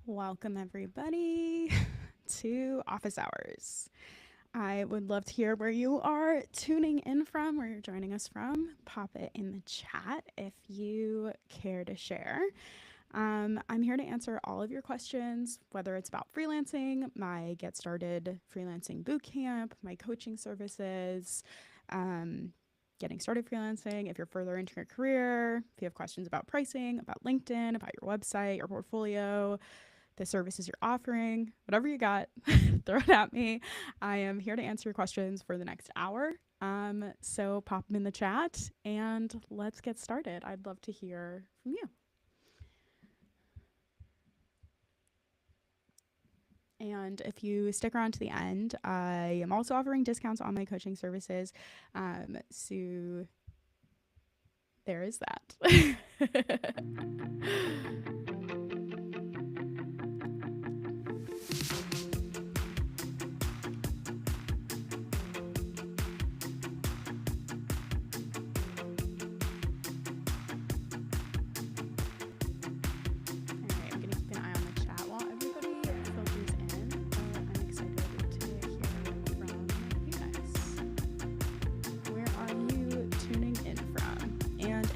Welcome, everybody, to Office Hours. I would love to hear where you are tuning in from, where you're joining us from. Pop it in the chat if you care to share. I'm here to answer all of your questions, whether it's about freelancing, my Get Started Freelancing Bootcamp, my coaching services, getting started freelancing, if you're further into your career, if you have questions about pricing, about LinkedIn, about your website, your portfolio, the services you're offering, whatever you got, throw it at me. I am here to answer your questions for the next hour. So pop them in the chat and let's get started. I'd love to hear from you. And if you stick around to the end, I am also offering discounts on my coaching services. So there is that.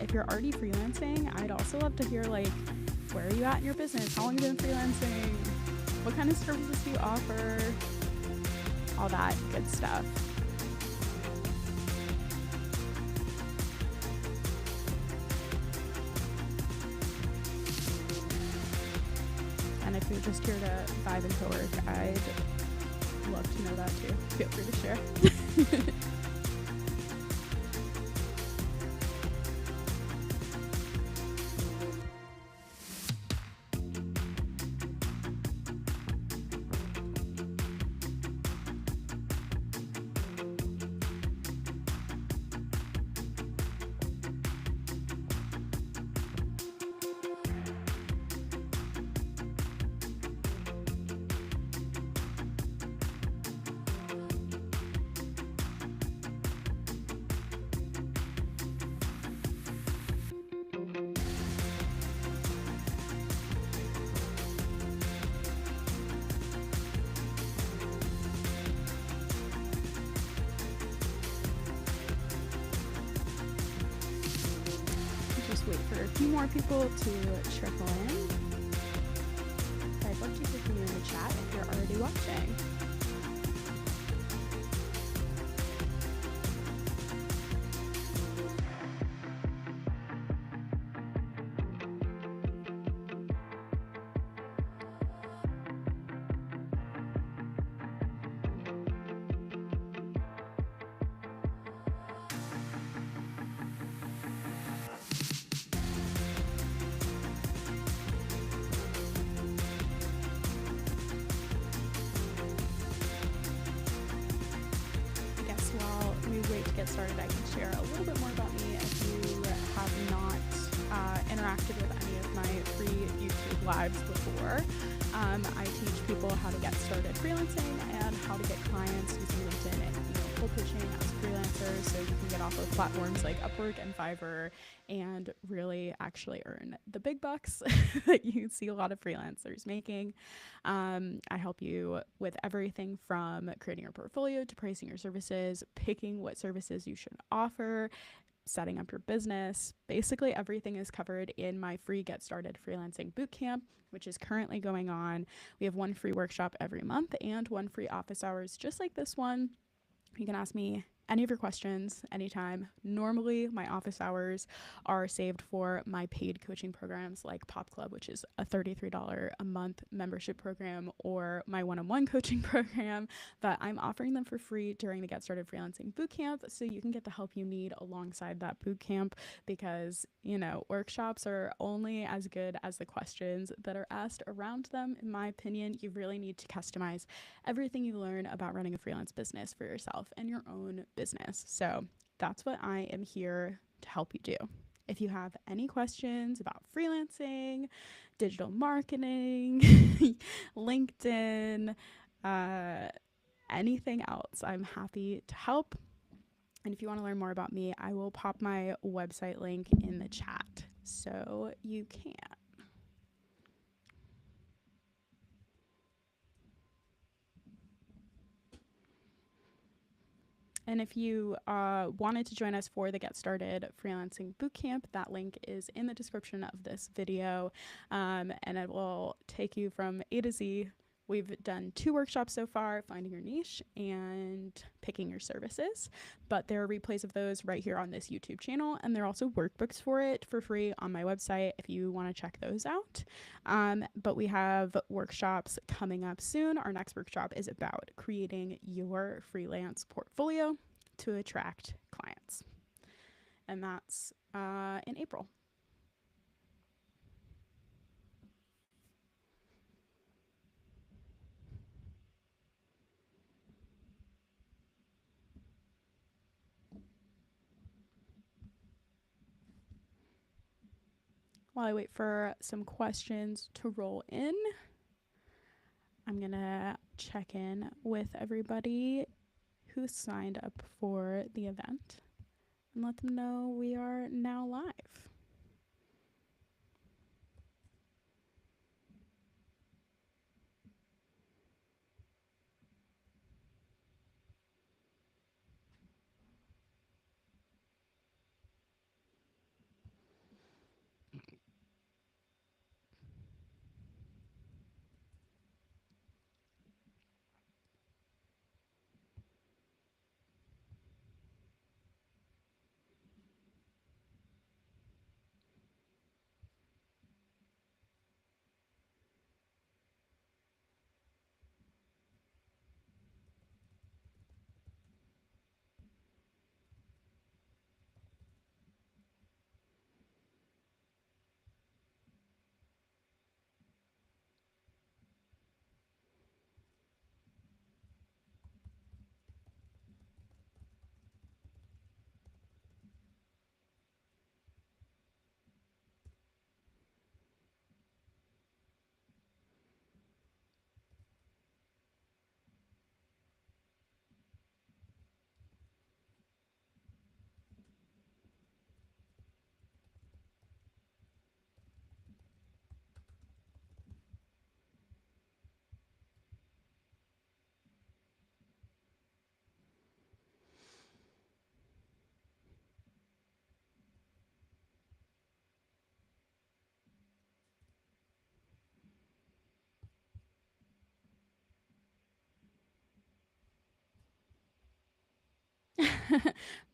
If you're already freelancing, I'd also love to hear, like, where are you at in your business? How long have you been freelancing? What kind of services do you offer? All that good stuff. And if you're just here to vibe and co-work, I'd love to know that too. Feel free to share. Wait for a few more people to trickle in. I'd love to hear from you in the chat if you're already watching. Get started, I can share a little bit more about me if you have not interacted with any of my free YouTube lives before. I teach people how to get started freelancing and how to get clients using LinkedIn and full pitching as freelancers, so you can get off of platforms like Upwork and Fiverr and really actually earn the big bucks that you see a lot of freelancers making. I help you with everything from creating your portfolio to pricing your services, picking what services you should offer, setting up your business. Basically, everything is covered in my free Get Started Freelancing Bootcamp, which is currently going on. We have one free workshop every month and one free office hours just like this one. You can ask me any of your questions anytime. Normally, my office hours are saved for my paid coaching programs like Pop Club, which is a $33 a month membership program, or my one-on-one coaching program, but I'm offering them for free during the Get Started Freelancing Bootcamp, so you can get the help you need alongside that bootcamp, because, workshops are only as good as the questions that are asked around them. In my opinion, you really need to customize everything you learn about running a freelance business for yourself and your own business. So that's what I am here to help you do. If you have any questions about freelancing, digital marketing, LinkedIn, anything else, I'm happy to help. And if you want to learn more about me, I will pop my website link in the chat so you can. And if you wanted to join us for the Get Started Freelancing Bootcamp, that link is in the description of this video, and it will take you from A to Z. We've done 2 workshops so far, finding your niche and picking your services, but there are replays of those right here on this YouTube channel, and there are also workbooks for it for free on my website if you want to check those out. But we have workshops coming up soon. Our next workshop is about creating your freelance portfolio to attract clients, and that's in April. While I wait for some questions to roll in, I'm going to check in with everybody who signed up for the event and let them know we are now live.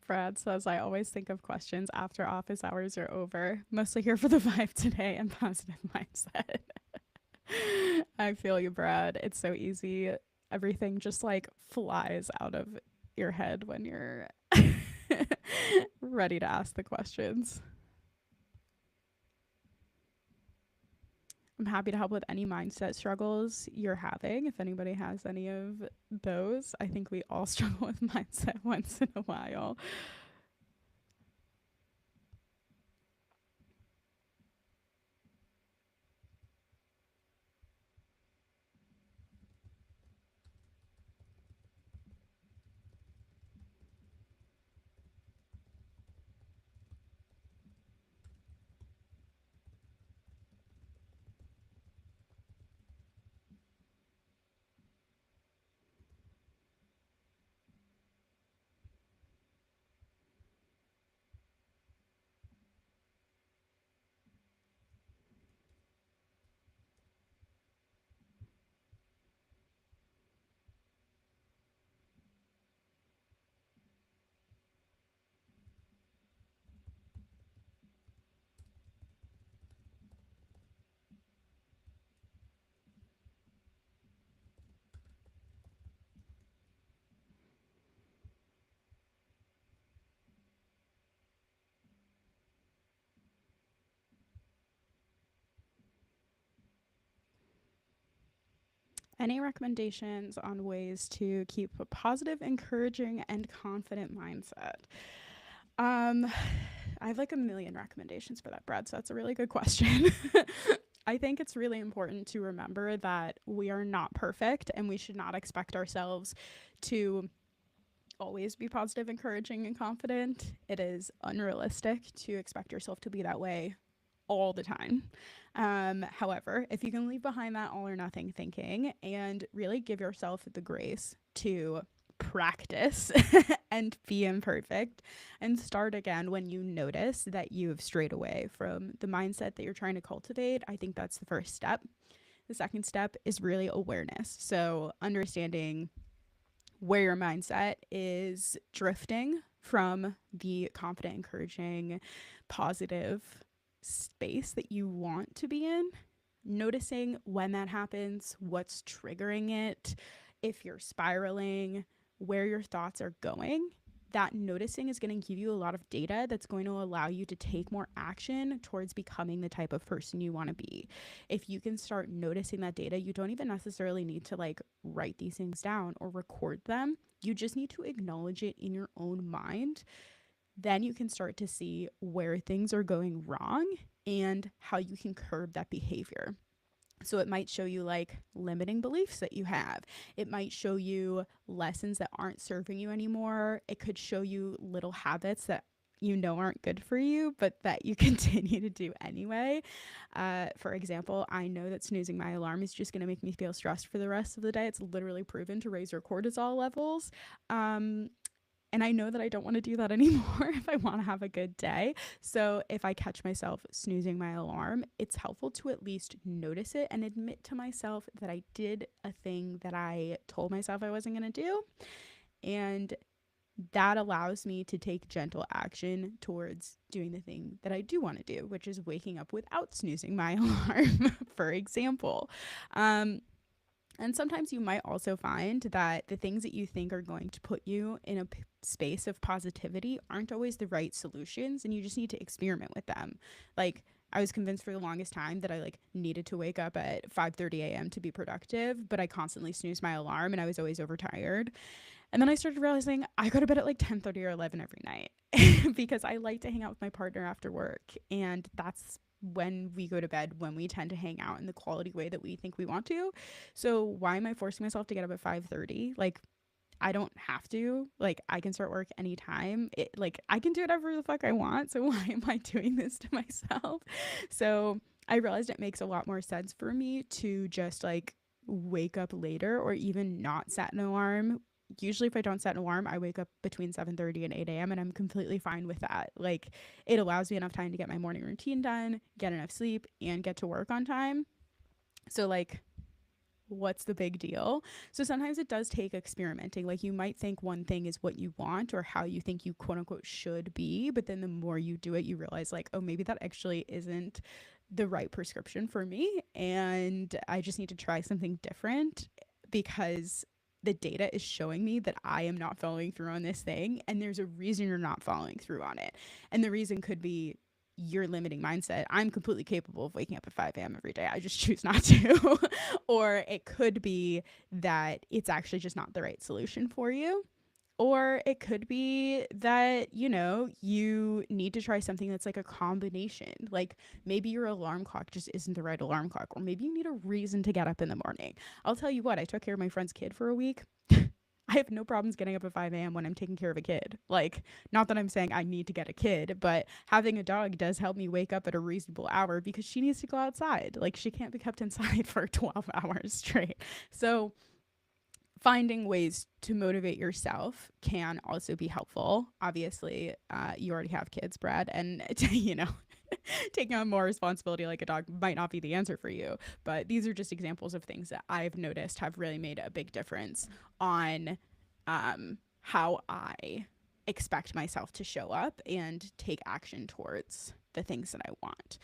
Brad says, I always think of questions after office hours are over. Mostly here for the vibe today and positive mindset. I feel you, Brad. It's so easy. Everything just like flies out of your head when you're ready to ask the questions. I'm happy to help with any mindset struggles you're having. If anybody has any of those, I think we all struggle with mindset once in a while. Any recommendations on ways to keep a positive, encouraging, and confident mindset? Um, I have like a million recommendations for that, Brad. So that's a really good question. I think it's really important to remember that we are not perfect and we should not expect ourselves to always be positive, encouraging, and confident. It is unrealistic to expect yourself to be that way all the time. However, if you can leave behind that all or nothing thinking and really give yourself the grace to practice and be imperfect and start again when you notice that you have strayed away from the mindset that you're trying to cultivate. I think that's the first step. The second step is really awareness. So understanding where your mindset is drifting from the confident, encouraging, positive space that you want to be in, noticing when that happens, what's triggering it, if you're spiraling, where your thoughts are going. That noticing is going to give you a lot of data that's going to allow you to take more action towards becoming the type of person you want to be. If you can start noticing that data, you don't even necessarily need to like write these things down or record them. You just need to acknowledge it in your own mind. Then you can start to see where things are going wrong and how you can curb that behavior. So it might show you like limiting beliefs that you have. It might show you lessons that aren't serving you anymore. It could show you little habits that you know aren't good for you, but that you continue to do anyway. For example, I know that snoozing my alarm is just going to make me feel stressed for the rest of the day. It's literally proven to raise your cortisol levels. And I know that I don't want to do that anymore if I want to have a good day. So if I catch myself snoozing my alarm, it's helpful to at least notice it and admit to myself that I did a thing that I told myself I wasn't going to do. And that allows me to take gentle action towards doing the thing that I do want to do, which is waking up without snoozing my alarm, for example. And sometimes you might also find that the things that you think are going to put you in a space of positivity aren't always the right solutions, and you just need to experiment with them. Like, I was convinced for the longest time that I like needed to wake up at 5:30 a.m. to be productive, but I constantly snoozed my alarm and I was always overtired. And then I started realizing I go to bed at like 10:30 or 11 every night because I like to hang out with my partner after work, and that's when we go to bed, when we tend to hang out in the quality way that we think we want to. So why am I forcing myself to get up at 5:30? Like, I don't have to. Like, I can start work anytime. Like, I can do whatever the fuck I want. So why am I doing this to myself? So I realized it makes a lot more sense for me to just like wake up later or even not set an alarm. Usually if I don't set an alarm, I wake up between 7:30 and 8 a.m. and I'm completely fine with that. Like, it allows me enough time to get my morning routine done, get enough sleep, and get to work on time. So like, what's the big deal? So sometimes it does take experimenting. Like, you might think one thing is what you want or how you think you quote unquote should be, but then the more you do it, you realize like, oh, maybe that actually isn't the right prescription for me, and I just need to try something different because the data is showing me that I am not following through on this thing, and there's a reason you're not following through on it. And the reason could be your limiting mindset. I'm completely capable of waking up at 5 a.m. every day. I just choose not to. Or it could be that it's actually just not the right solution for you. Or it could be that, you know, you need to try something that's like a combination. Like, maybe your alarm clock just isn't the right alarm clock, or maybe you need a reason to get up in the morning. I'll tell you what, I took care of my friend's kid for a week. I have no problems getting up at 5 a.m. when I'm taking care of a kid. Like, not that I'm saying I need to get a kid, but having a dog does help me wake up at a reasonable hour because she needs to go outside. Like, she can't be kept inside for 12 hours straight. So finding ways to motivate yourself can also be helpful. Obviously, you already have kids, Brad, and you know, taking on more responsibility like a dog might not be the answer for you. But these are just examples of things that I've noticed have really made a big difference on how I expect myself to show up and take action towards the things that I want.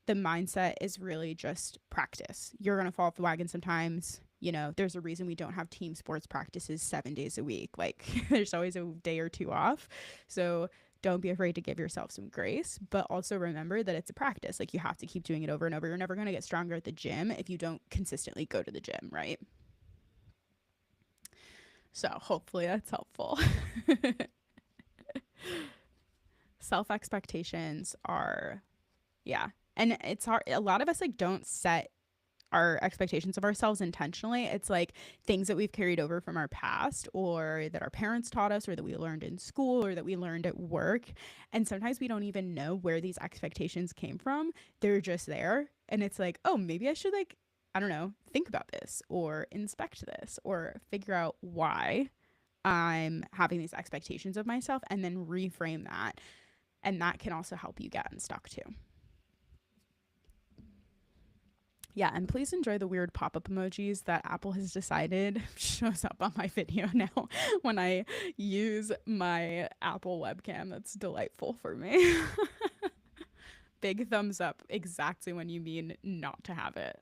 The mindset is really just practice. You're going to fall off the wagon sometimes. You know, there's a reason we don't have team sports practices 7 days a week. Like, there's always a day or two off. So don't be afraid to give yourself some grace, but also remember that it's a practice. Like, you have to keep doing it over and over. You're never going to get stronger at the gym if you don't consistently go to the gym, right? So hopefully that's helpful. Self expectations are, yeah. And it's hard. A lot of us like don't set our expectations of ourselves intentionally. It's like things that we've carried over from our past, or that our parents taught us, or that we learned in school, or that we learned at work. And sometimes we don't even know where these expectations came from. They're just there. And it's like, oh, maybe I should, like, I don't know, think about this or inspect this or figure out why I'm having these expectations of myself, and then reframe that. And that can also help you get unstuck too. Yeah, and please enjoy the weird pop-up emojis that Apple has decided shows up on my video now when I use my Apple webcam. That's delightful for me. Big thumbs up exactly when you mean not to have it.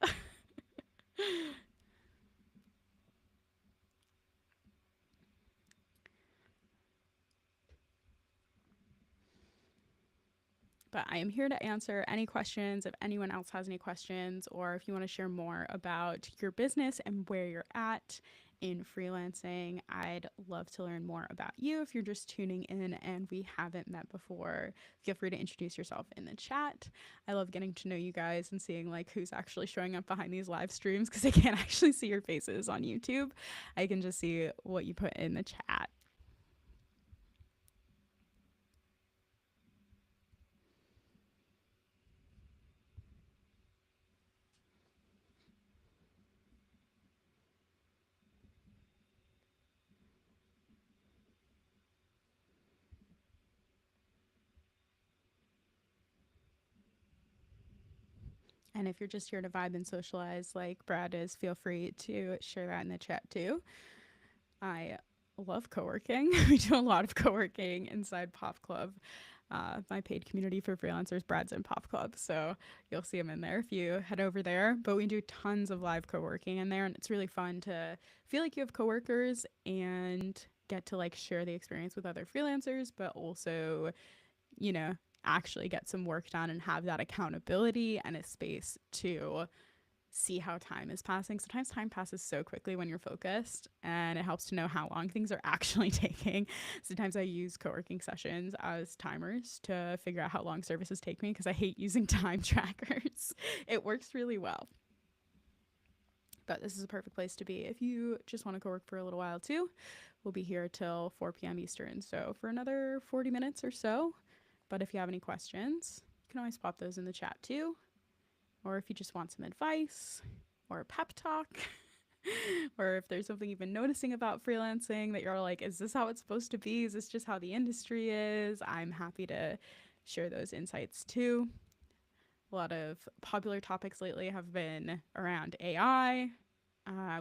But I am here to answer any questions if anyone else has any questions, or if you want to share more about your business and where you're at in freelancing. I'd love to learn more about you. If you're just tuning in and we haven't met before, feel free to introduce yourself in the chat. I love getting to know you guys and seeing like who's actually showing up behind these live streams, because I can't actually see your faces on YouTube. I can just see what you put in the chat. And if you're just here to vibe and socialize like Brad is, feel free to share that in the chat too. I love co-working. We do a lot of co-working inside Pop Club. My paid community for freelancers, Brad's in Pop Club. So you'll see him in there if you head over there. But we do tons of live co-working in there, and it's really fun to feel like you have coworkers and get to like share the experience with other freelancers, but also, you know, actually get some work done and have that accountability and a space to see how time is passing. Sometimes time passes so quickly when you're focused, and it helps to know how long things are actually taking. Sometimes I use co-working sessions as timers to figure out how long services take me, because I hate using time trackers. It works really well. But this is a perfect place to be if you just want to co-work for a little while too. We'll be here till 4 p.m. Eastern, so for another 40 minutes or so. But if you have any questions, you can always pop those in the chat too. Or if you just want some advice or a pep talk, or if there's something you've been noticing about freelancing that you're like, is this how it's supposed to be? Is this just how the industry is? I'm happy to share those insights too. A lot of popular topics lately have been around AI,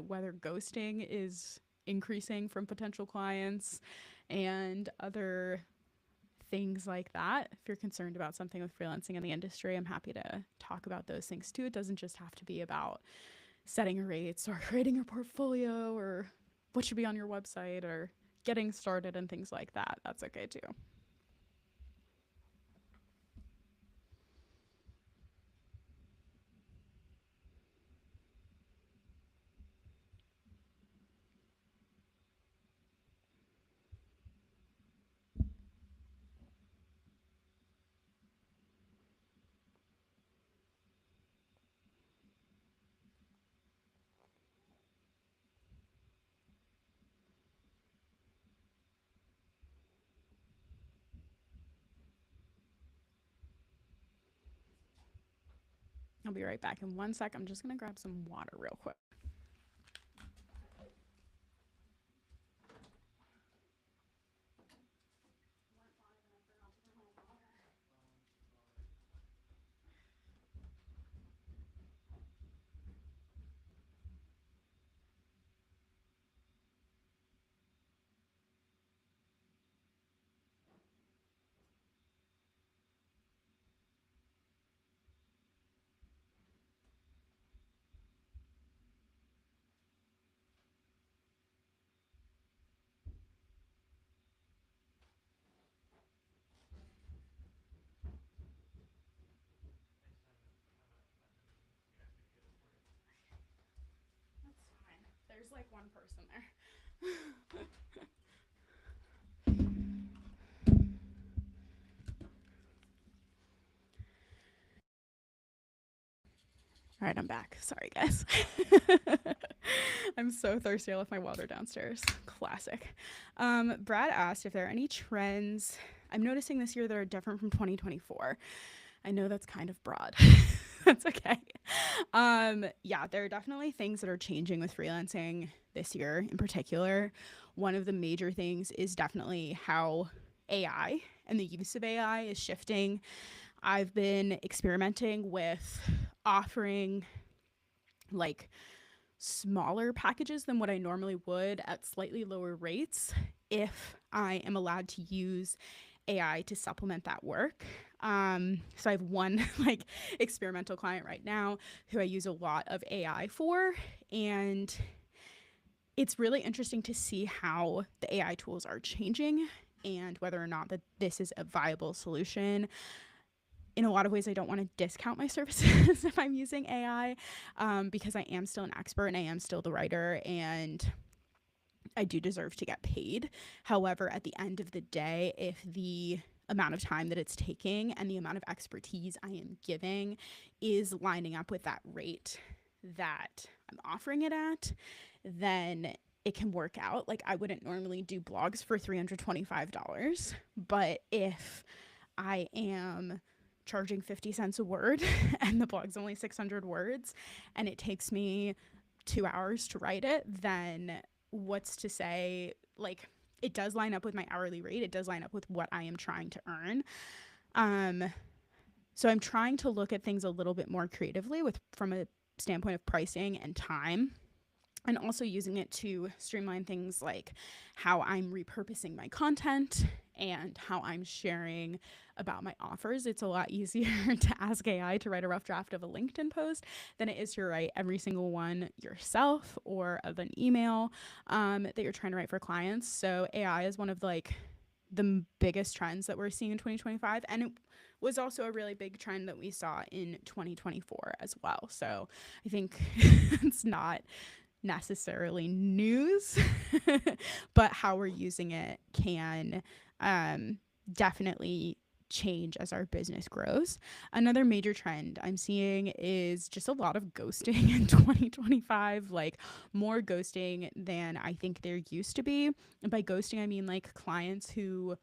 whether ghosting is increasing from potential clients, and other things like that. If you're concerned about something with freelancing in the industry, I'm happy to talk about those things too. It doesn't just have to be about setting your rates or creating your portfolio or what should be on your website or getting started and things like that. That's okay too. I'll be right back in 1 sec. I'm just going to grab some water real quick. That's fine. There's like one person there. All right, I'm back. Sorry, guys. I'm so thirsty. I left my water downstairs. Classic. Brad asked if there are any trends I'm noticing this year that are different from 2024. I know that's kind of broad. That's okay. Yeah, there are definitely things that are changing with freelancing this year in particular. one of the major things is definitely how AI and the use of AI is shifting. I've been experimenting with offering like smaller packages than what I normally would at slightly lower rates if I am allowed to use AI to supplement that work. So I have one like experimental client right now who I use a lot of AI for, and it's really interesting to see how the AI tools are changing and whether or not that this is a viable solution. In a lot of ways, I don't want to discount my services if I'm using AI, because I am still an expert and I am still the writer, and I do deserve to get paid. However, at the end of the day, if the amount of time that it's taking and the amount of expertise I am giving is lining up with that rate that I'm offering it at, then it can work out. Like, I wouldn't normally do blogs for $325, but if I am charging 50 cents a word and the blog's only 600 words and it takes me 2 hours to write it, then what's to say, like, it does line up with my hourly rate. It does line up with what I am trying to earn. So I'm trying to look at things a little bit more creatively from a standpoint of pricing and time, and also using it to streamline things like how I'm repurposing my content and how I'm sharing about my offers. It's a lot easier to ask AI to write a rough draft of a LinkedIn post than it is to write every single one yourself, or of an email that you're trying to write for clients. So AI is one of like the biggest trends that we're seeing in 2025, and it was also a really big trend that we saw in 2024 as well. So I think it's not necessarily news, but how we're using it can definitely change as our business grows. Another major trend I'm seeing is just a lot of ghosting in 2025, like more ghosting than I think there used to be. And by ghosting, I mean like clients who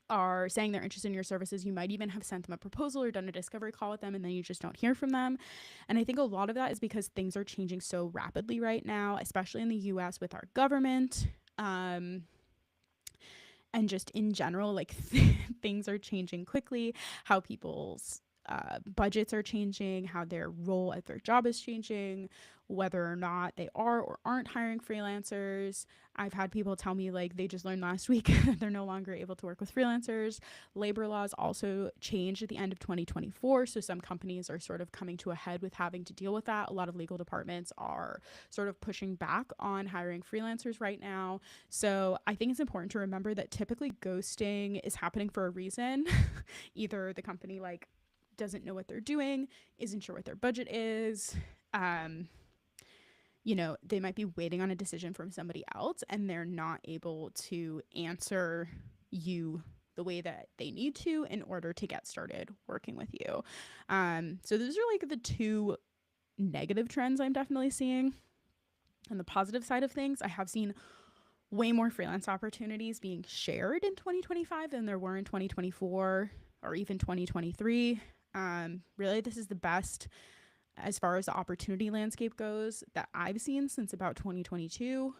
are saying they're interested in your services. You might even have sent them a proposal or done a discovery call with them, and then you just don't hear from them. And I think a lot of that is because things are changing so rapidly right now, especially in the US with our government. And just in general, like things are changing quickly, how people's budgets are changing, how their role at their job is changing, whether or not they are or aren't hiring freelancers. I've had people tell me like they just learned last week that they're no longer able to work with freelancers. Labor laws also changed at the end of 2024. So some companies are sort of coming to a head with having to deal with that. A lot of legal departments are sort of pushing back on hiring freelancers right now. So I think it's important to remember that typically ghosting is happening for a reason. Either the company like doesn't know what they're doing, isn't sure what their budget is. They might be waiting on a decision from somebody else and they're not able to answer you the way that they need to in order to get started working with you. So those are like the two negative trends I'm definitely seeing. On the positive side of things, I have seen way more freelance opportunities being shared in 2025 than there were in 2024 or even 2023. Really, this is the best as far as the opportunity landscape goes that I've seen since about 2022.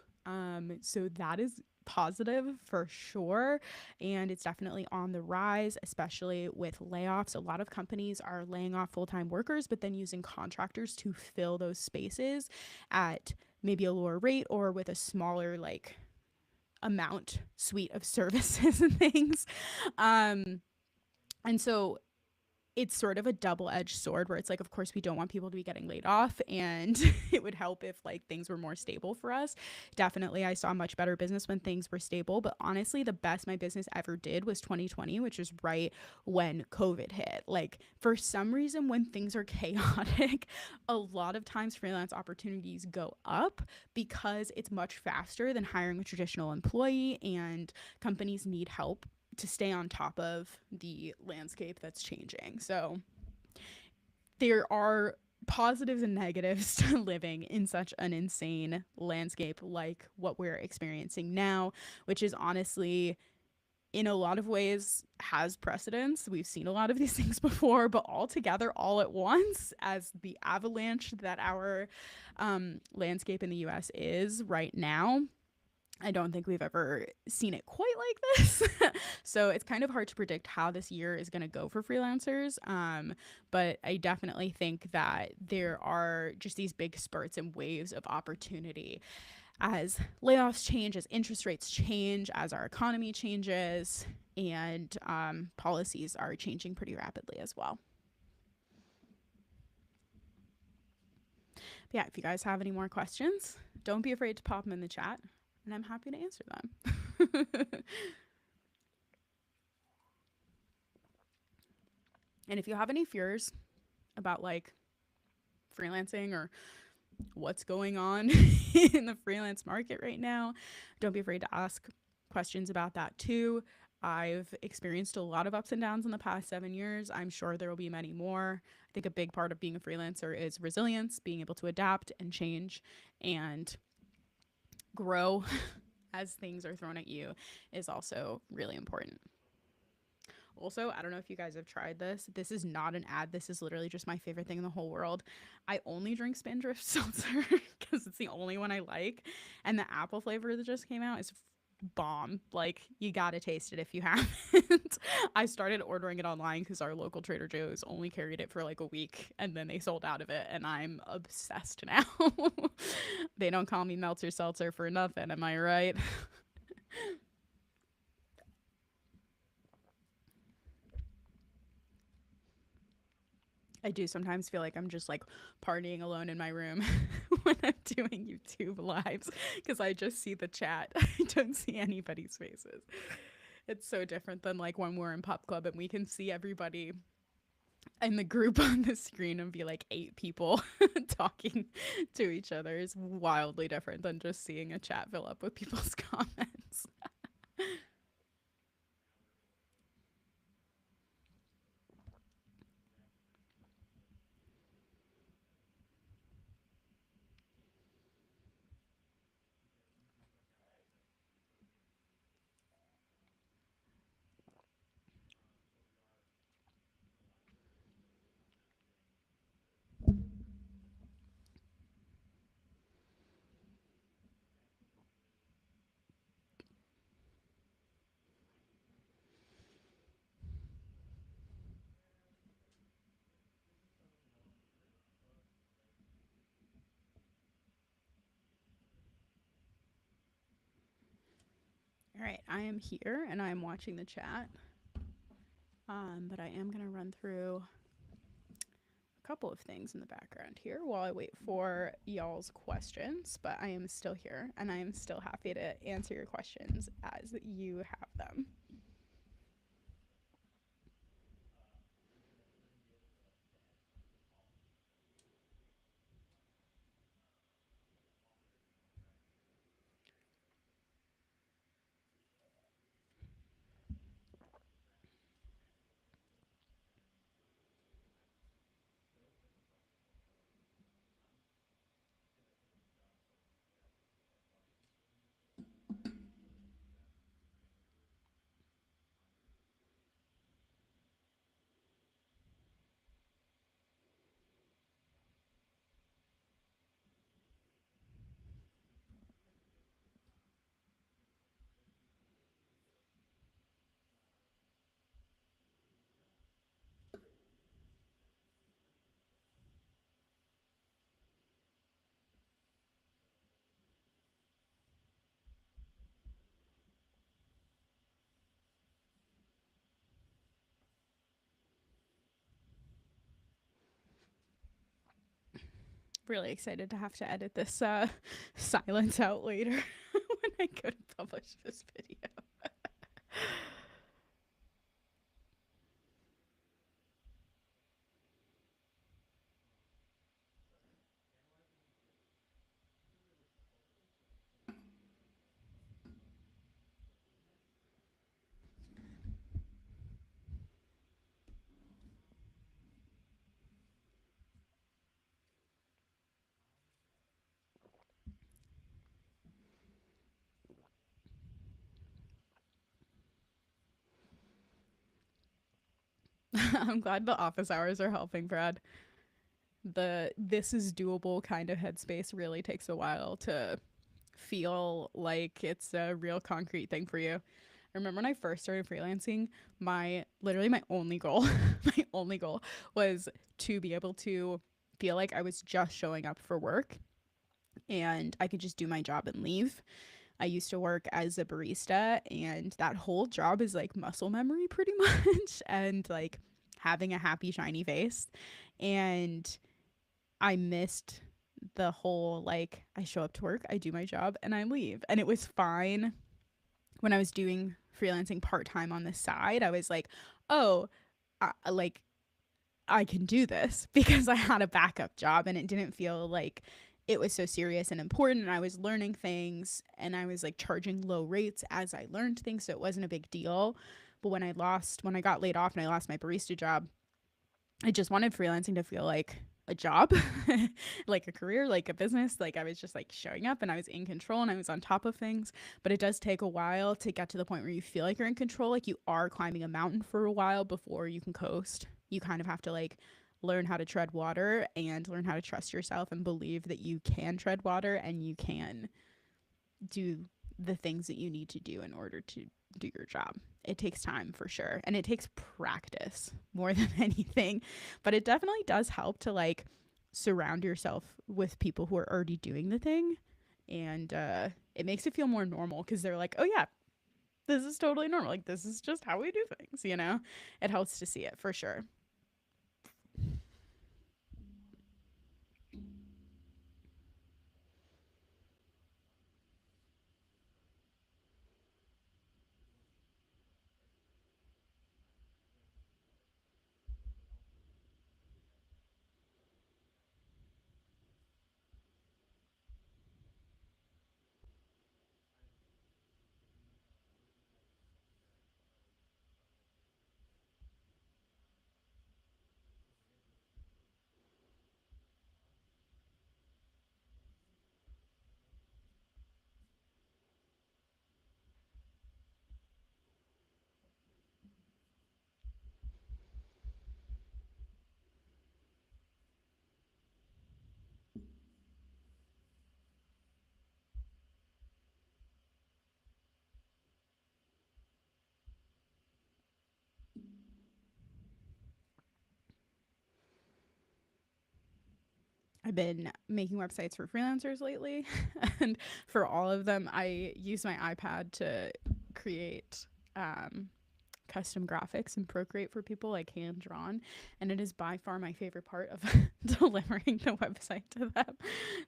So that is positive for sure. And it's definitely on the rise, especially with layoffs. A lot of companies are laying off full-time workers, but then using contractors to fill those spaces at maybe a lower rate or with a smaller like amount suite of services and things. And so it's sort of a double-edged sword where it's like, of course, we don't want people to be getting laid off, and it would help if like things were more stable for us. Definitely, I saw much better business when things were stable, but honestly, the best my business ever did was 2020, which is right when COVID hit. Like, for some reason, when things are chaotic, a lot of times freelance opportunities go up because it's much faster than hiring a traditional employee, and companies need help to stay on top of the landscape that's changing. So there are positives and negatives to living in such an insane landscape like what we're experiencing now, which is honestly in a lot of ways has precedence. We've seen a lot of these things before, but all together, all at once, as the avalanche that our landscape in the US is right now, I don't think we've ever seen it quite like this. So it's kind of hard to predict how this year is going to go for freelancers. But I definitely think that there are just these big spurts and waves of opportunity as layoffs change, as interest rates change, as our economy changes, and policies are changing pretty rapidly as well. But yeah, if you guys have any more questions, don't be afraid to pop them in the chat, and I'm happy to answer them. And if you have any fears about like freelancing or what's going on in the freelance market right now, don't be afraid to ask questions about that too. I've experienced a lot of ups and downs in the past 7 years. I'm sure there will be many more. I think a big part of being a freelancer is resilience, being able to adapt and change and grow as things are thrown at you is also really important. Also, I don't know if you guys have tried this. This is not an ad. This is literally just my favorite thing in the whole world. I only drink Spindrift seltzer because it's the only one I like. And the apple flavor that just came out is bomb. Like, you gotta taste it if you haven't. I started ordering it online because our local Trader Joe's only carried it for like a week and then they sold out of it. And I'm obsessed now. They don't call me Meltzer Seltzer for nothing. Am I right? I do sometimes feel like I'm just like partying alone in my room when I'm doing YouTube lives because I just see the chat. I don't see anybody's faces. It's so different than like when we're in Pop Club and we can see everybody in the group on the screen and be like 8 people talking to each other is wildly different than just seeing a chat fill up with people's comments. All right, I am here and I'm watching the chat. But I am going to run through a couple of things in the background here while I wait for y'all's questions. But I am still here and I am still happy to answer your questions as you have them. Really excited to have to edit this silence out later when I go to publish this video. I'm glad the office hours are helping, Brad. The this is doable kind of headspace really takes a while to feel like it's a real concrete thing for you. I remember when I first started freelancing, my only goal, my only goal was to be able to feel like I was just showing up for work and I could just do my job and leave. I used to work as a barista, and that whole job is like muscle memory pretty much, and like having a happy, shiny face. And I missed the whole like, I show up to work, I do my job, and I leave. And it was fine when I was doing freelancing part time on the side. I was like, oh, like I can do this because I had a backup job and it didn't feel like it was so serious and important, and I was learning things and I was like charging low rates as I learned things, so it wasn't a big deal. But when I got laid off and I lost my barista job, I just wanted freelancing to feel like a job, like a career, like a business. Like I was just like showing up and I was in control and I was on top of things. But it does take a while to get to the point where you feel like you're in control, like you are climbing a mountain for a while before you can coast. You kind of have to like learn how to tread water and learn how to trust yourself and believe that you can tread water and you can do the things that you need to do in order to do your job. It takes time for sure. And it takes practice more than anything. But it definitely does help to like surround yourself with people who are already doing the thing. And it makes it feel more normal because they're like, oh, yeah, this is totally normal. Like, this is just how we do things, you know? It helps to see it for sure. I've been making websites for freelancers lately, and for all of them, I use my iPad to create custom graphics and Procreate for people, like hand drawn. And it is by far my favorite part of delivering the website to them.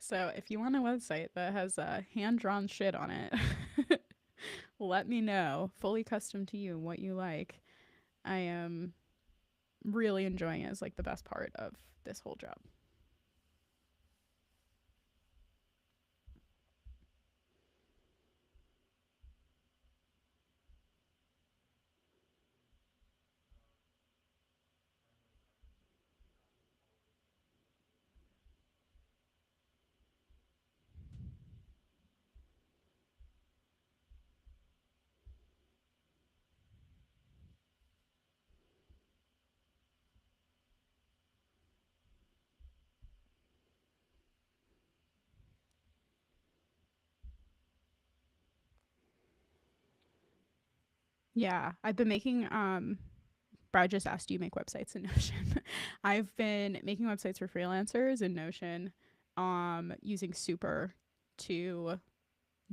So if you want a website that has hand drawn shit on it, let me know. Fully custom to you, what you like. I am really enjoying it. As like the best part of this whole job. Yeah, I've been making Brad just asked, do you make websites in Notion? I've been making websites for freelancers in Notion, using Super to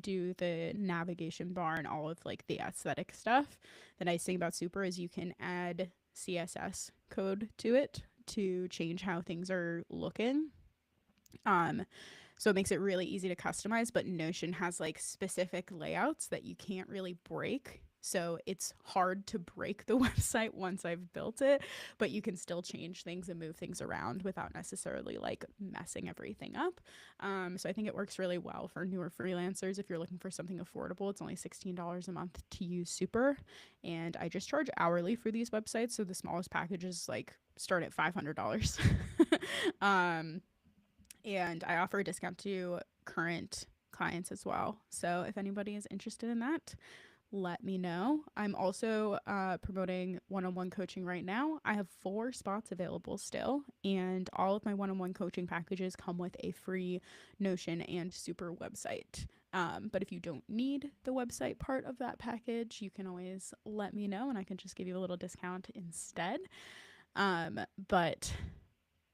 do the navigation bar and all of like the aesthetic stuff. The nice thing about Super is you can add CSS code to it to change how things are looking. Um, so it makes it really easy to customize, but Notion has like specific layouts that you can't really break. So it's hard to break the website once I've built it, but you can still change things and move things around without necessarily like messing everything up. So I think it works really well for newer freelancers. If you're looking for something affordable, it's only $16 a month to use Super. And I just charge hourly for these websites. So the smallest packages like start at $500. um, and I offer a discount to current clients as well. So if anybody is interested in that, let me know. I'm also promoting one-on-one coaching right now. I have 4 spots available still, and all of my one-on-one coaching packages come with a free Notion and Super website. But if you don't need the website part of that package, you can always let me know and I can just give you a little discount instead. But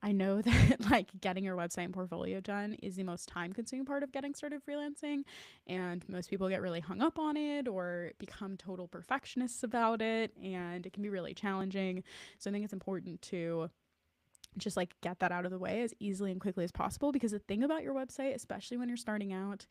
I know that like getting your website and portfolio done is the most time consuming part of getting started freelancing, and most people get really hung up on it or become total perfectionists about it, and it can be really challenging. So I think it's important to just like get that out of the way as easily and quickly as possible, because the thing about your website, especially when you're starting out,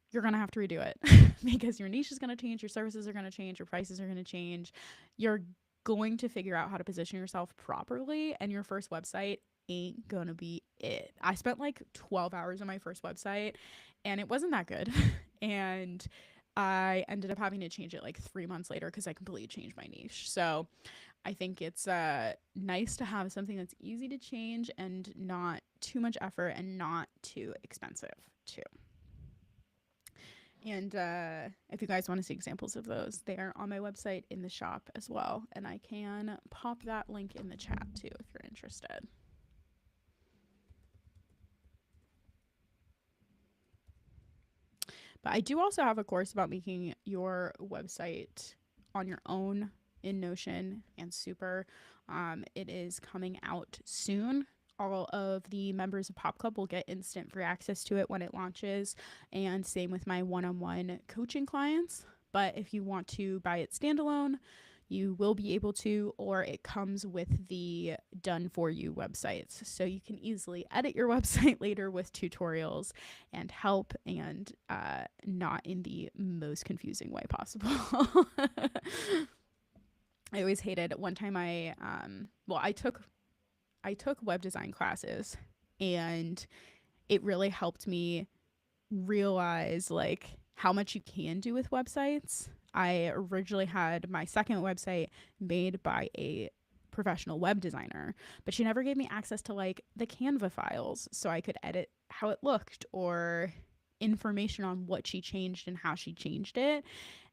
you're going to have to redo it because your niche is going to change, your services are going to change, your prices are going to change. You're going to figure out how to position yourself properly, and your first website ain't gonna be it. I spent like 12 hours on my first website and it wasn't that good. And I ended up having to change it like 3 months later because I completely changed my niche. So I think it's nice to have something that's easy to change and not too much effort and not too expensive too. And if you guys want to see examples of those, they are on my website in the shop as well. And I can pop that link in the chat too if you're interested. But I do also have a course about making your website on your own in Notion and Super. It is coming out soon. All of the members of Pop Club will get instant free access to it when it launches, and same with my one-on-one coaching clients. But if you want to buy it standalone, you will be able to, or it comes with the done for you websites. So you can easily edit your website later with tutorials and help, and not in the most confusing way possible. I always hated it. One time I took web design classes, and it really helped me realize like how much you can do with websites. I originally had my second website made by a professional web designer, but she never gave me access to like the Canva files so I could edit how it looked or information on what she changed and how she changed it.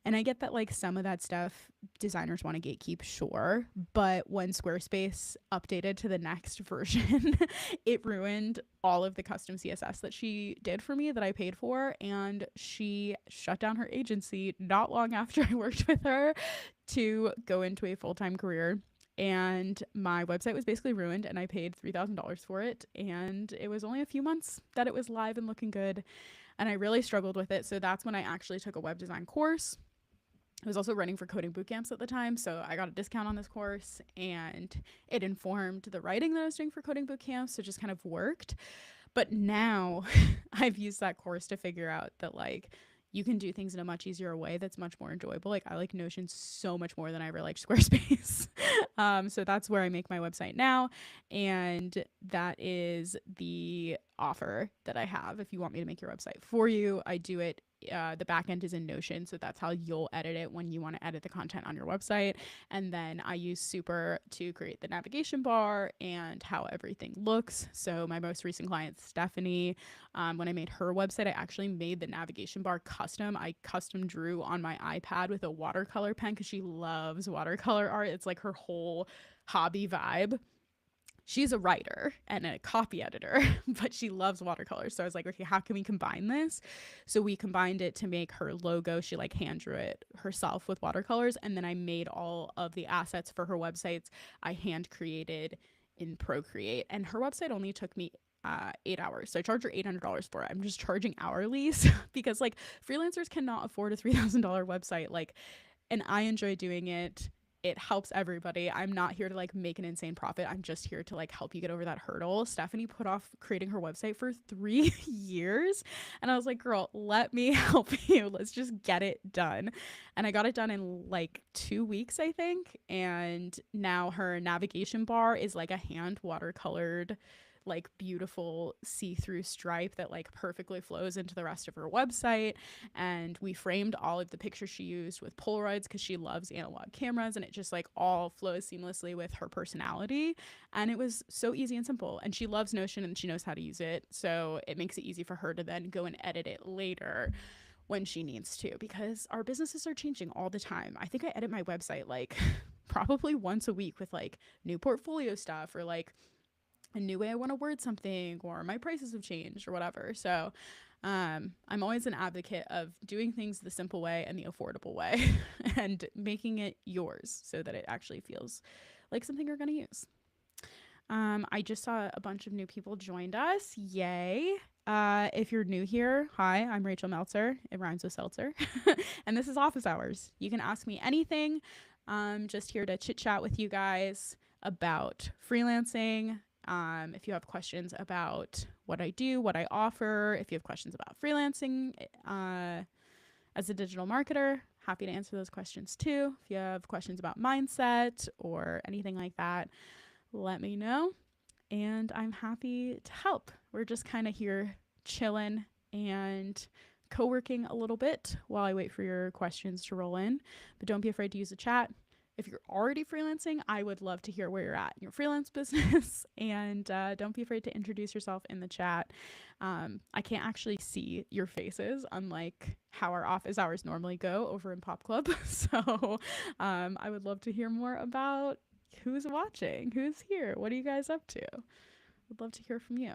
And I get that like some of that stuff designers want to gatekeep, sure, but when Squarespace updated to the next version, it ruined all of the custom CSS that she did for me that I paid for, and she shut down her agency not long after I worked with her to go into a full-time career. And my website was basically ruined, and I paid $3,000 for it, and it was only a few months that it was live and looking good, and I really struggled with it. So that's when I actually took a web design course. I was also running for coding boot camps at the time, so I got a discount on this course, and it informed the writing that I was doing for coding boot camps, so it just kind of worked. But now I've used that course to figure out that like you can do things in a much easier way that's much more enjoyable. Like I like Notion so much more than I ever liked Squarespace. So that's where I make my website now, and that is the offer that I have. If you want me to make your website for you, I do it. The back end is in Notion, so that's how you'll edit it when you want to edit the content on your website. And then I use Super to create the navigation bar and how everything looks. So my most recent client, Stephanie, when I made her website, I actually made the navigation bar custom. I custom drew on my iPad with a watercolor pen because she loves watercolor art. It's like her whole hobby vibe. She's a writer and a copy editor, but she loves watercolors. So I was like, okay, how can we combine this? So we combined it to make her logo. She like hand drew it herself with watercolors. And then I made all of the assets for her websites. I hand created in Procreate, and her website only took me 8 hours. So I charge her $800 for it. I'm just charging hourly because like freelancers cannot afford a $3,000 website. Like, and I enjoy doing it. It helps everybody. I'm not here to like make an insane profit. I'm just here to like help you get over that hurdle. Stephanie put off creating her website for 3 years. And I was like, girl, let me help you. Let's just get it done. And I got it done in like 2 weeks, I think. And now her navigation bar is like a hand watercolored, like beautiful see-through stripe that like perfectly flows into the rest of her website. And we framed all of the pictures she used with Polaroids because she loves analog cameras, and it just like all flows seamlessly with her personality. And it was so easy and simple, and she loves Notion and she knows how to use it, so it makes it easy for her to then go and edit it later when she needs to, because our businesses are changing all the time. I think I edit my website like probably once a week with like new portfolio stuff, or like a new way I want to word something, or my prices have changed or whatever. So I'm always an advocate of doing things the simple way and the affordable way and making it yours so that it actually feels like something you're going to use. I just saw a bunch of new people joined us. Yay. If you're new here, hi, I'm Rachel Meltzer. It rhymes with seltzer. And this is Office Hours. You can ask me anything. Just here to chit chat with you guys about freelancing. If you have questions about what I do, what I offer, if you have questions about freelancing as a digital marketer, happy to answer those questions too. If you have questions about mindset or anything like that, let me know. And I'm happy to help. We're just kind of here chilling and co-working a little bit while I wait for your questions to roll in. But don't be afraid to use the chat. If you're already freelancing, I would love to hear where you're at in your freelance business. And don't be afraid to introduce yourself in the chat. I can't actually see your faces, unlike how our office hours normally go over in Pop Club. So I would love to hear more about who's watching, who's here, what are you guys up to? I'd love to hear from you.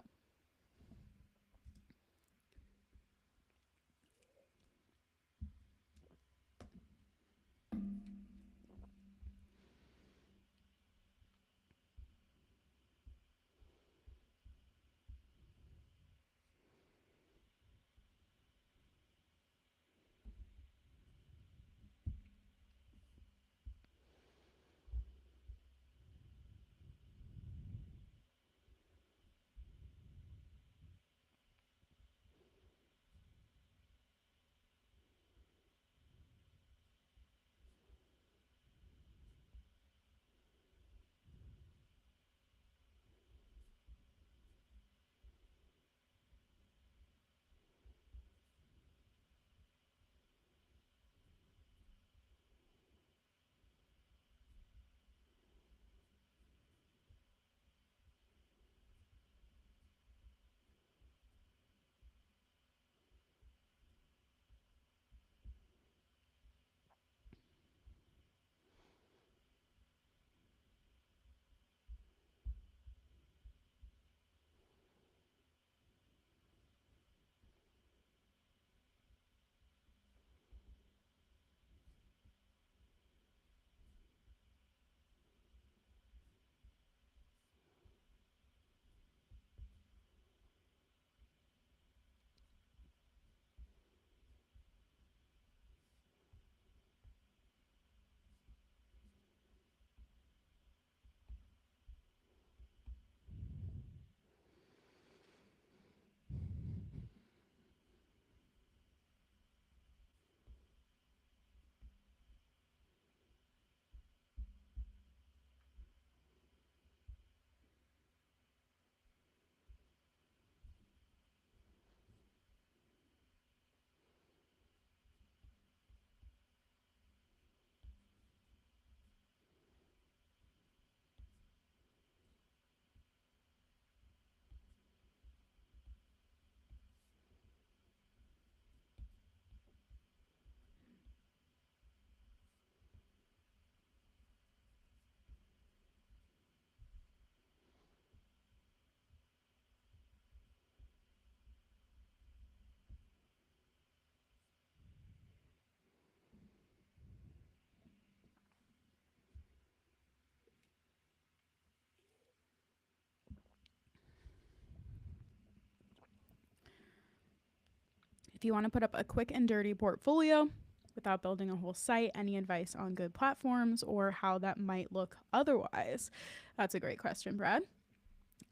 If you want to put up a quick and dirty portfolio without building a whole site, any advice on good platforms or how that might look otherwise? That's a great question, Brad.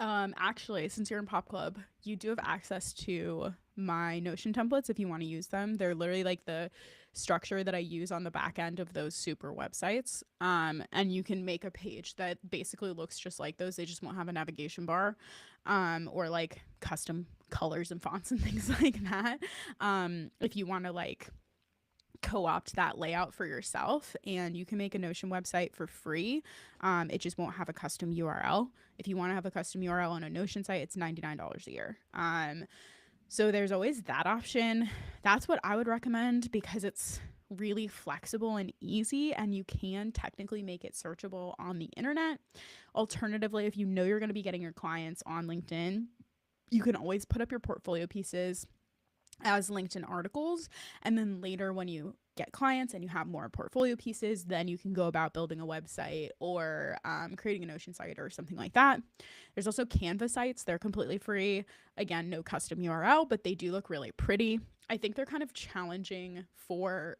Actually, since you're in Pop Club, you do have access to my Notion templates if you want to use them. They're literally like the structure that I use on the back end of those super websites. And you can make a page that basically looks just like those. They just won't have a navigation bar, or like custom colors and fonts and things like that. If you want to like co-opt that layout for yourself, and you can make a Notion website for free. It just won't have a custom URL. If you want to have a custom URL on a Notion site, it's $99 a year. So there's always that option. That's what I would recommend because it's really flexible and easy, and you can technically make it searchable on the internet. Alternatively, if you know you're going to be getting your clients on LinkedIn, you can always put up your portfolio pieces as LinkedIn articles. And then later, when you get clients and you have more portfolio pieces, then you can go about building a website or creating a Notion site or something like that. There's also Canva sites. They're completely free. Again, no custom URL, but they do look really pretty. I think they're kind of challenging for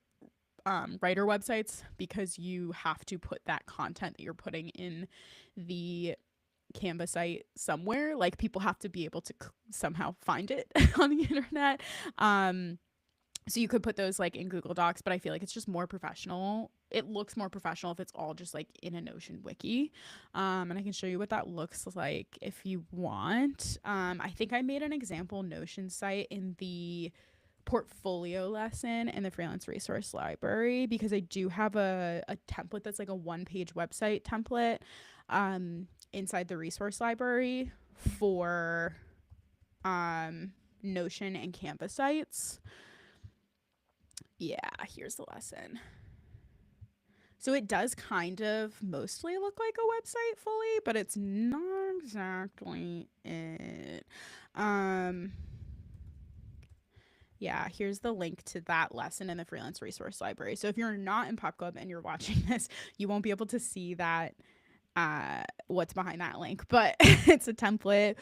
writer websites because you have to put that content that you're putting in the Canva site somewhere. Like, people have to be able to somehow find it on the internet. So you could put those like in Google Docs, but I feel like it's just more professional. It looks more professional if it's all just like in a Notion wiki. And I can show you what that looks like if you want. I think I made an example Notion site in the portfolio lesson in the freelance resource library because I do have a template that's like a 1-page website template inside the resource library for Notion and Canva sites. Yeah, here's the lesson. So it does kind of mostly look like a website fully, but it's not exactly it. Yeah, here's the link to that lesson in the freelance resource library. So if you're not in Pop Club and you're watching this, you won't be able to see that what's behind that link, but it's a template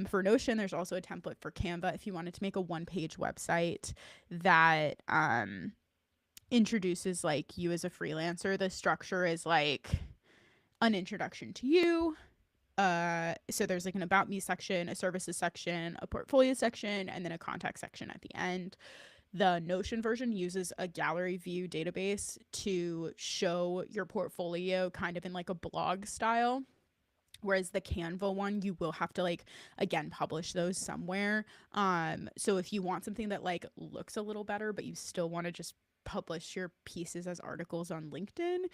for Notion. There's also a template for Canva if you wanted to make a 1-page website that introduces like you as a freelancer. The structure is like an introduction to you. So there's like an about me section, a services section, a portfolio section, and then a contact section at the end. The Notion version uses a gallery view database to show your portfolio kind of in like a blog style. Whereas the Canva one, you will have to like, again, publish those somewhere. So if you want something that like looks a little better, but you still want to just publish your pieces as articles on LinkedIn,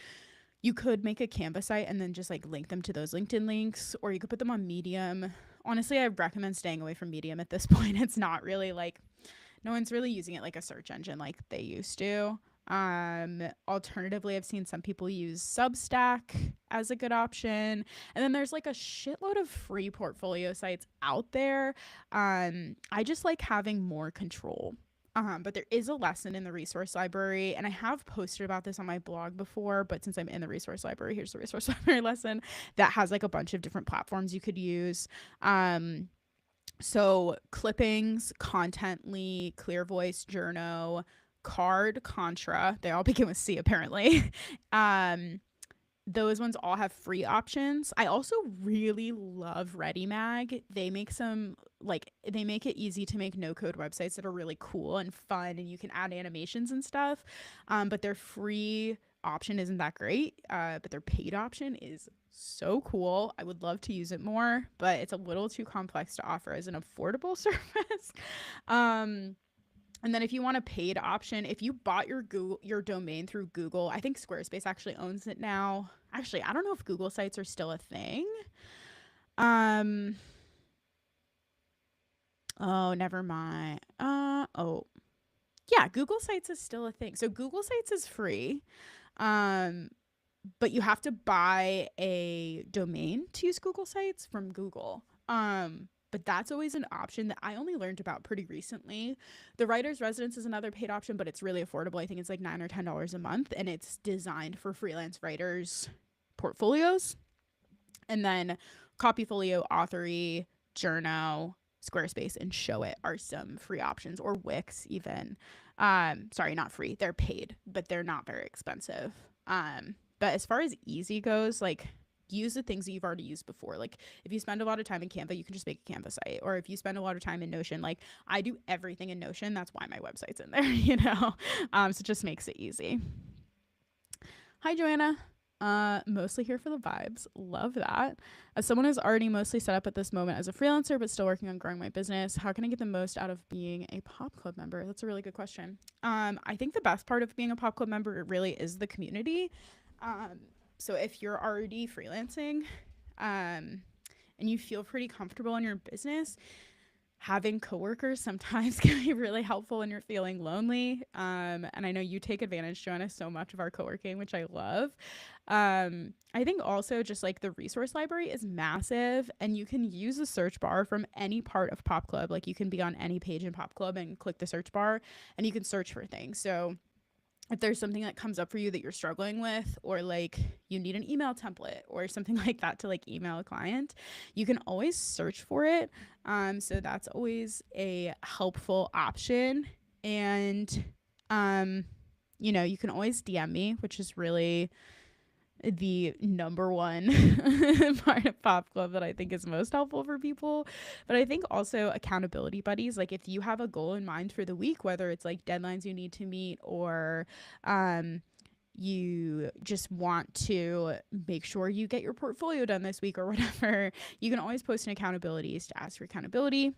you could make a Canva site and then just like link them to those LinkedIn links, or you could put them on Medium. Honestly, I recommend staying away from Medium at this point. It's not really like, no one's really using it like a search engine like they used to. Alternatively, I've seen some people use Substack as a good option. And then there's like a shitload of free portfolio sites out there. I just like having more control. But there is a lesson in the resource library, and I have posted about this on my blog before, but since I'm in the resource library, here's the resource library lesson that has like a bunch of different platforms you could use. So clippings, Contently, Clear Voice, Journo, Card, Contra, they all begin with C apparently. Those ones all have free options. I also really love ReadyMag. They make it easy to make no-code websites that are really cool and fun, and you can add animations and stuff. But their free option isn't that great. But their paid option is so cool. I would love to use it more, but it's a little too complex to offer as an affordable service. And then if you want a paid option, if you bought your domain through Google, I think Squarespace actually owns it now. Actually, I don't know if Google sites are still a thing. Oh, never mind. Yeah, Google Sites is still a thing. So Google Sites is free. But you have to buy a domain to use Google Sites from Google. But that's always an option that I only learned about pretty recently. The Writer's Residence is another paid option, but it's really affordable. I think it's like $9 or $10 a month, and it's designed for freelance writers' portfolios. And then Copyfolio, Authory, Journo, Squarespace, and Showit are some free options, or Wix even. Sorry, not free. They're paid, but they're not very expensive. But as far as easy goes, like, use the things that you've already used before. Like, if you spend a lot of time in Canva, you can just make a Canva site. Or if you spend a lot of time in Notion, like I do everything in Notion. That's why my website's in there, So it just makes it easy. Hi, Joanna. Mostly here for the vibes. Love that. As someone who's already mostly set up at this moment as a freelancer, but still working on growing my business, how can I get the most out of being a Pop Club member? That's a really good question. I think the best part of being a Pop Club member really is the community. So if you're already freelancing, and you feel pretty comfortable in your business, having coworkers sometimes can be really helpful when you're feeling lonely. And I know you take advantage, Joanna, so much of our co-working, which I love. I think also just like the resource library is massive, and you can use the search bar from any part of Pop Club. Like you can be on any page in Pop Club and click the search bar and you can search for things. So if there's something that comes up for you that you're struggling with, or like you need an email template or something like that to like email a client, you can always search for it. So that's always a helpful option. And you know, you can always DM me, which is really the number one part of Pop Club that I think is most helpful for people. But I think also accountability buddies, like if you have a goal in mind for the week, whether it's like deadlines you need to meet, or you just want to make sure you get your portfolio done this week or whatever, you can always post in accountabilities to ask for accountability.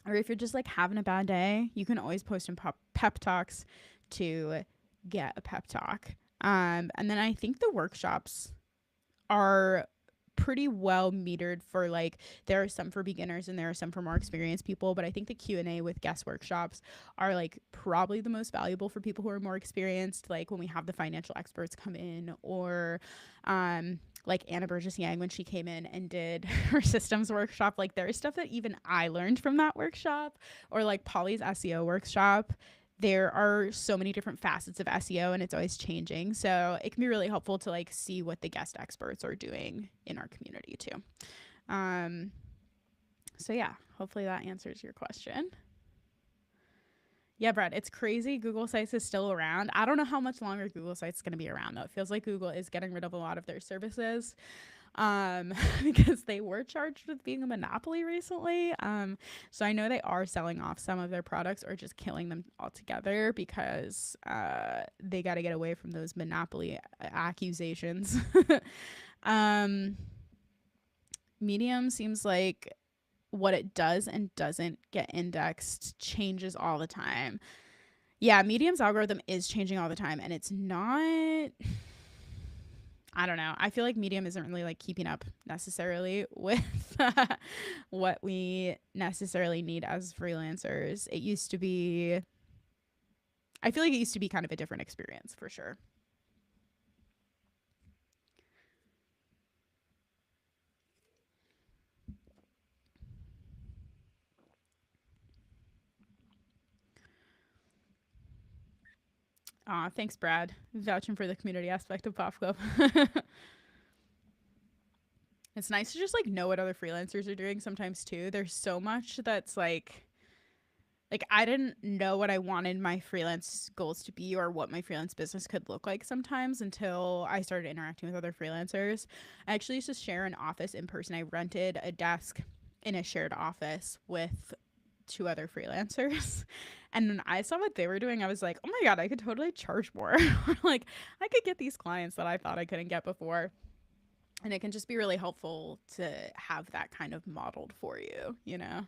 Or if you're just like having a bad day, you can always post in pep talks to get a pep talk. And then I think the workshops are pretty well metered for, like, there are some for beginners and there are some for more experienced people, but I think the Q&A with guest workshops are like probably the most valuable for people who are more experienced, like when we have the financial experts come in, or like Anna Burgess Yang when she came in and did her systems workshop. Like there's stuff that even I learned from that workshop, or like Polly's SEO workshop. There are so many different facets of SEO and it's always changing. So it can be really helpful to like see what the guest experts are doing in our community too. Um, so yeah, hopefully that answers your question. Yeah, Brad, it's crazy. Google Sites is still around. I don't know how much longer Google Sites is going to be around though. It feels like Google is getting rid of a lot of their services, because they were charged with being a monopoly recently. So I know they are selling off some of their products or just killing them altogether because they got to get away from those monopoly accusations. um, Medium seems like what it does and doesn't get indexed changes all the time. Yeah, Medium's algorithm is changing all the time, and it's not, I don't know. I feel like Medium isn't really like keeping up necessarily with what we necessarily need as freelancers. It used to be, I feel like it used to be kind of a different experience for sure. Thanks, Brad. Vouching for the community aspect of Pop Club. It's nice to just like know what other freelancers are doing sometimes too. There's so much that's like I didn't know what I wanted my freelance goals to be or what my freelance business could look like sometimes until I started interacting with other freelancers. I actually used to share an office in person. I rented a desk in a shared office with two other freelancers. And when I saw what they were doing, I was like, oh my God, I could totally charge more. Or like I could get these clients that I thought I couldn't get before. And it can just be really helpful to have that kind of modeled for you, you know?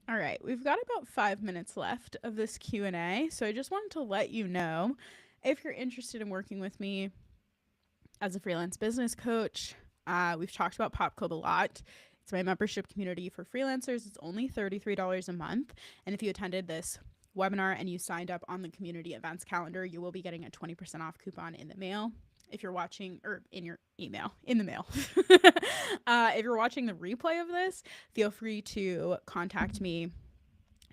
All right, we've got about 5 minutes left of this Q&A, so I just wanted to let you know, if you're interested in working with me as a freelance business coach. We've talked about Pop Club a lot. It's my membership community for freelancers. It's only $33 a month, and if you attended this webinar and you signed up on the community events calendar, you will be getting a 20% off coupon in the mail. If you're watching, or in your email, in the mail. If you're watching the replay of this, feel free to contact me.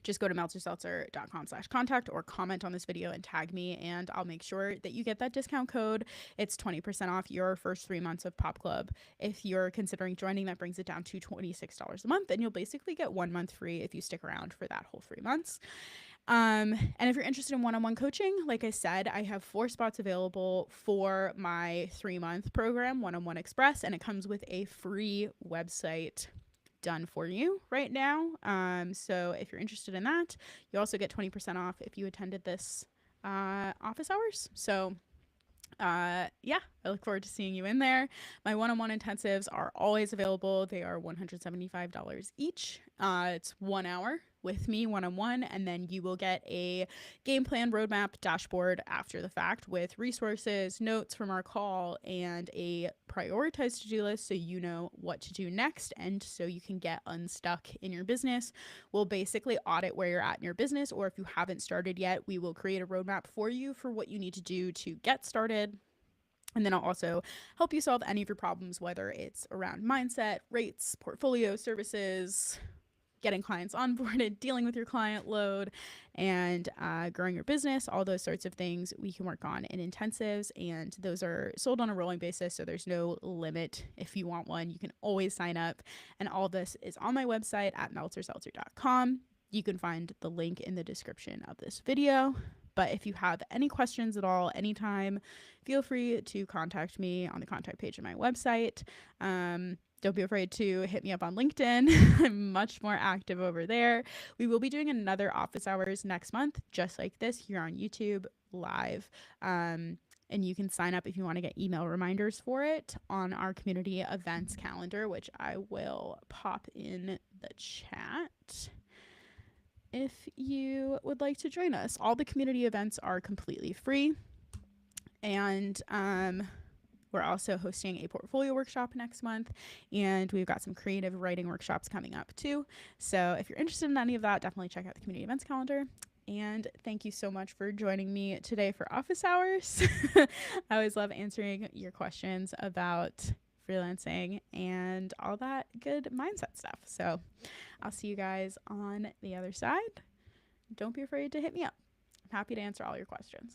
Just go to meltzerseltzer.com/contact or comment on this video and tag me, and I'll make sure that you get that discount code. It's 20% off your first 3 months of Pop Club. If you're considering joining, that brings it down to $26 a month, and you'll basically get 1 month free if you stick around for that whole 3 months. And if you're interested in one-on-one coaching, like I said, I have 4 spots available for my 3-month program, One-on-One Express, and it comes with a free website done for you right now. So if you're interested in that, you also get 20% off if you attended this office hours. So Yeah, I look forward to seeing you in there. My one-on-one intensives are always available. They are $175 each. It's 1 hour with me one-on-one, and then you will get a game plan, roadmap, dashboard after the fact with resources, notes from our call, and a prioritized to-do list so you know what to do next and so you can get unstuck in your business. We'll basically audit where you're at in your business, or if you haven't started yet, we will create a roadmap for you for what you need to do to get started. And then I'll also help you solve any of your problems, whether it's around mindset, rates, portfolio, services, getting clients onboarded, dealing with your client load, and growing your business, all those sorts of things we can work on in intensives. And those are sold on a rolling basis, so there's no limit. If you want one, you can always sign up. And all this is on my website at meltzerseltzer.com. You can find the link in the description of this video. But if you have any questions at all, anytime, feel free to contact me on the contact page of my website. Don't be afraid to hit me up on LinkedIn. I'm much more active over there. We will be doing another office hours next month, just like this, here on YouTube live. And you can sign up if you want to get email reminders for it on our community events calendar, which I will pop in the chat if you would like to join us. All the community events are completely free. And we're also hosting a portfolio workshop next month, and we've got some creative writing workshops coming up too. So if you're interested in any of that, definitely check out the community events calendar. And thank you so much for joining me today for office hours. I always love answering your questions about freelancing and all that good mindset stuff. So I'll see you guys on the other side. Don't be afraid to hit me up. I'm happy to answer all your questions.